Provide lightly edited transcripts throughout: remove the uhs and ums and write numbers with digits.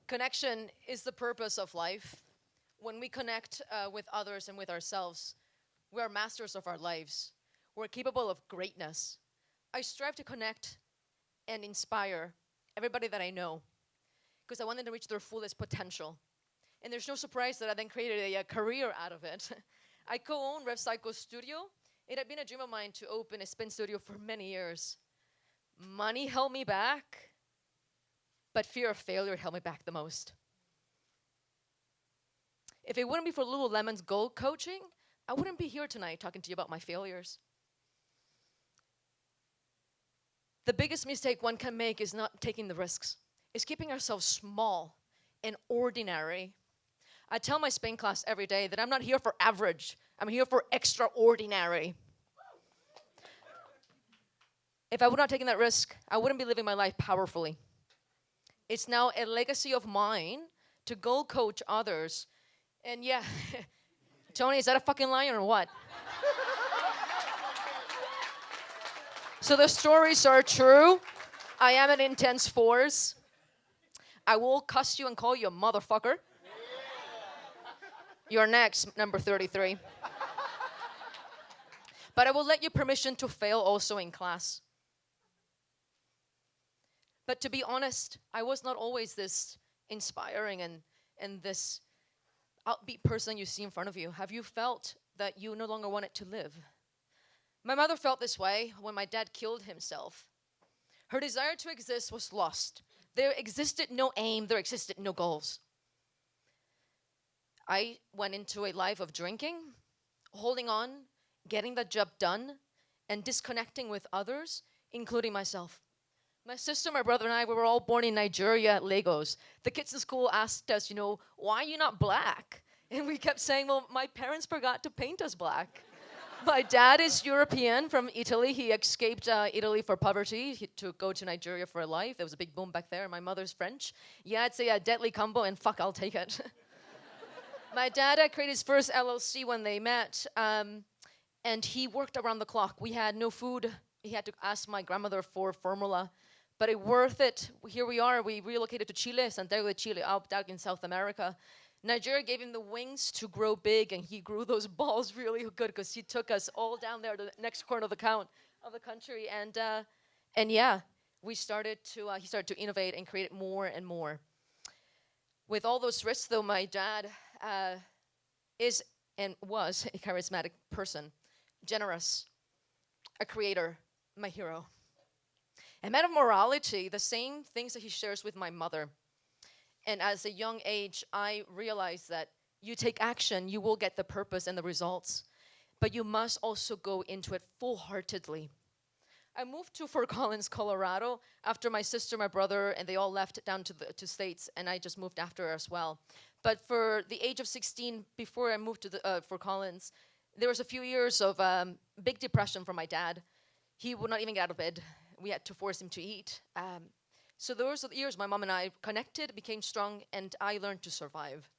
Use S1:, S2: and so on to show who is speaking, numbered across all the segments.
S1: Connection is the purpose of life. When we connect with others and with ourselves, we are masters of our lives. We're capable of greatness. I strive to connect and inspire everybody that I know because I want them to reach their fullest potential. And there's no surprise that I then created a career out of it. I co-own Rev Psycho Studio. It had been a dream of mine to open a spin studio for many years. Money held me back, but fear of failure held me back the most. If it wouldn't be for Lululemon's gold coaching, I wouldn't be here tonight talking to you about my failures. The biggest mistake one can make is not taking the risks. It's keeping ourselves small and ordinary. I tell my Spain class every day that I'm not here for average. I'm here for extraordinary. If I would not taken that risk, I wouldn't be living my life powerfully. It's now a legacy of mine to go coach others. And yeah, Tony, is that a fucking lion or what? So the stories are true. I am an intense force. I will cuss you and call you a motherfucker. You're next, number 33. But I will let you permission to fail also in class. But to be honest, I was not always this inspiring and this upbeat person you see in front of you. Have you felt that you no longer wanted to live? My mother felt this way when my dad killed himself. Her desire to exist was lost. There existed no aim, there existed no goals. I went into a life of drinking, holding on, getting the job done, and disconnecting with others, including myself. My sister, my brother, and I, we were all born in Nigeria at Lagos. The kids in school asked us, why are you not black? And we kept saying, well, my parents forgot to paint us black. My dad is European from Italy. He escaped Italy for poverty to go to Nigeria for a life. There was a big boom back there. My mother's French. Yeah, it's a deadly combo, and fuck, I'll take it. My dad created his first LLC when they met, and he worked around the clock. We had no food. He had to ask my grandmother for formula, but it worth it. Here we are. We relocated to Chile, Santiago de Chile, out in South America. Nigeria gave him the wings to grow big, and he grew those balls really good because he took us all down there to the next corner of the country, and yeah, he started to innovate and create more and more. With all those risks, though, my dad is and was a charismatic person, generous, a creator, my hero. A man of morality, the same things that he shares with my mother. And as a young age, I realized that you take action, you will get the purpose and the results, but you must also go into it full-heartedly. I moved to Fort Collins, Colorado, after my sister, my brother, and they all left down to States, and I just moved after as well. But for the age of 16, before I moved to Fort Collins, there was a few years of big depression from my dad. He would not even get out of bed. We had to force him to eat. So those are the years my mom and I connected, became strong, and I learned to survive.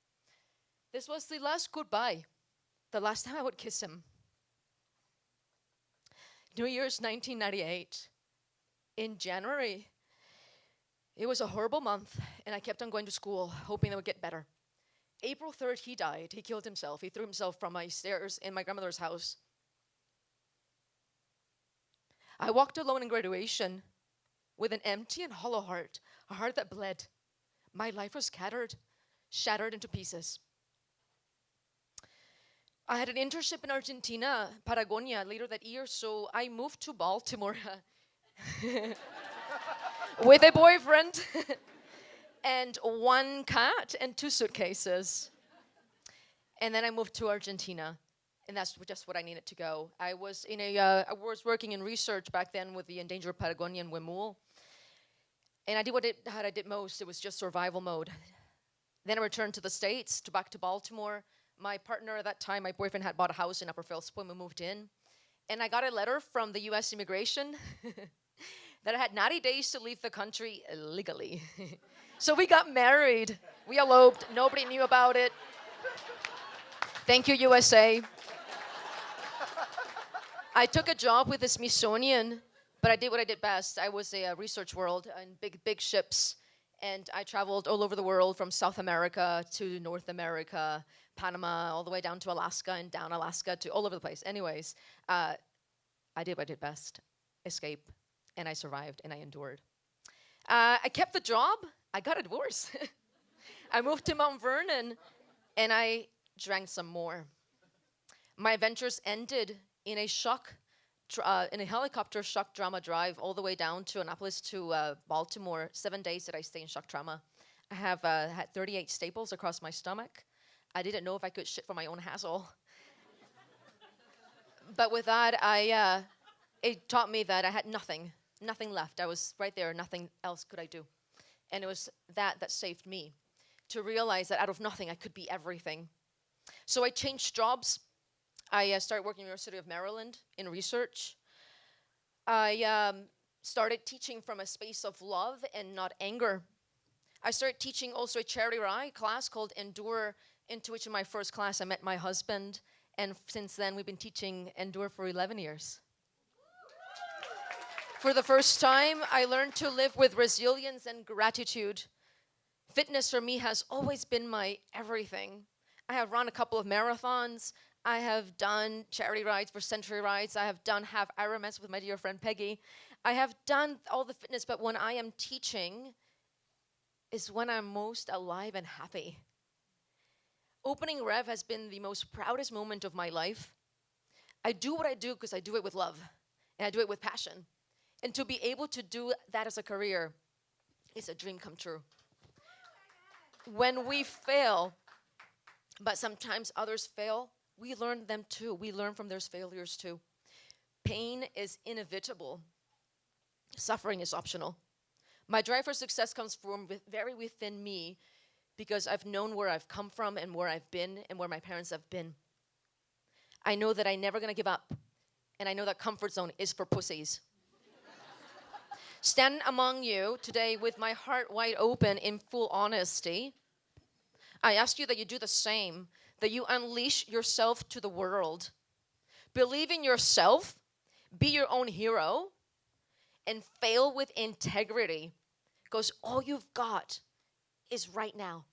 S1: This was the last goodbye, the last time I would kiss him. New Year's 1998, in January. It was a horrible month, and I kept on going to school, hoping it would get better. April 3rd, he died. He killed himself. He threw himself from my stairs in my grandmother's house. I walked alone in graduation with an empty and hollow heart, a heart that bled. My life was shattered into pieces. I had an internship in Argentina, Patagonia, later that year, so I moved to Baltimore with a boyfriend and one cat and 2 suitcases. And then I moved to Argentina, and that's just what I needed to go. I was working in research back then with the endangered Patagonian Huemul, and I did what I did most. It was just survival mode. Then I returned to the States, back to Baltimore. My partner at that time, my boyfriend, had bought a house in Upper Phelps Point. We moved in. And I got a letter from the U.S. Immigration that I had 90 days to leave the country legally. So we got married. We eloped. Nobody knew about it. Thank you, USA. I took a job with the Smithsonian, But I did what I did best. I was a research world in big ships, and I traveled all over the world from South America to North America, Panama, all the way down to Alaska and down Alaska to all over the place. Anyways, I did what I did best, escape, and I survived and I endured. I kept the job. I got a divorce. I moved to Mount Vernon, and I drank some more. My adventures ended in a in a helicopter shock trauma drive all the way down to Annapolis to Baltimore. 7 days that I stay in shock trauma. I have had 38 staples across my stomach. I didn't know if I could shit for my own hassle. But with that, it taught me that I had nothing left. I was right there, nothing else could I do. And it was that saved me, to realize that out of nothing, I could be everything. So I changed jobs. I started working at the University of Maryland in research. I started teaching from a space of love and not anger. I started teaching also a charity ride class called Endure, into which in my first class I met my husband. And since then, we've been teaching Endure for 11 years. For the first time, I learned to live with resilience and gratitude. Fitness for me has always been my everything. I have run a couple of marathons. I have done charity rides for Century Rides. I have done half Ironmans with my dear friend Peggy. I have done all the fitness, but when I am teaching is when I'm most alive and happy. Opening Rev has been the most proudest moment of my life. I do what I do because I do it with love, and I do it with passion. And to be able to do that as a career is a dream come true. When we fail, but sometimes others fail, we learn them too. We learn from their failures too. Pain is inevitable. Suffering is optional. My drive for success comes from very within me, because I've known where I've come from and where I've been and where my parents have been. I know that I'm never going to give up. And I know that comfort zone is for pussies. Stand among you today with my heart wide open in full honesty. I ask you that you do the same, that you unleash yourself to the world. Believe in yourself, be your own hero, and fail with integrity, because all you've got is right now.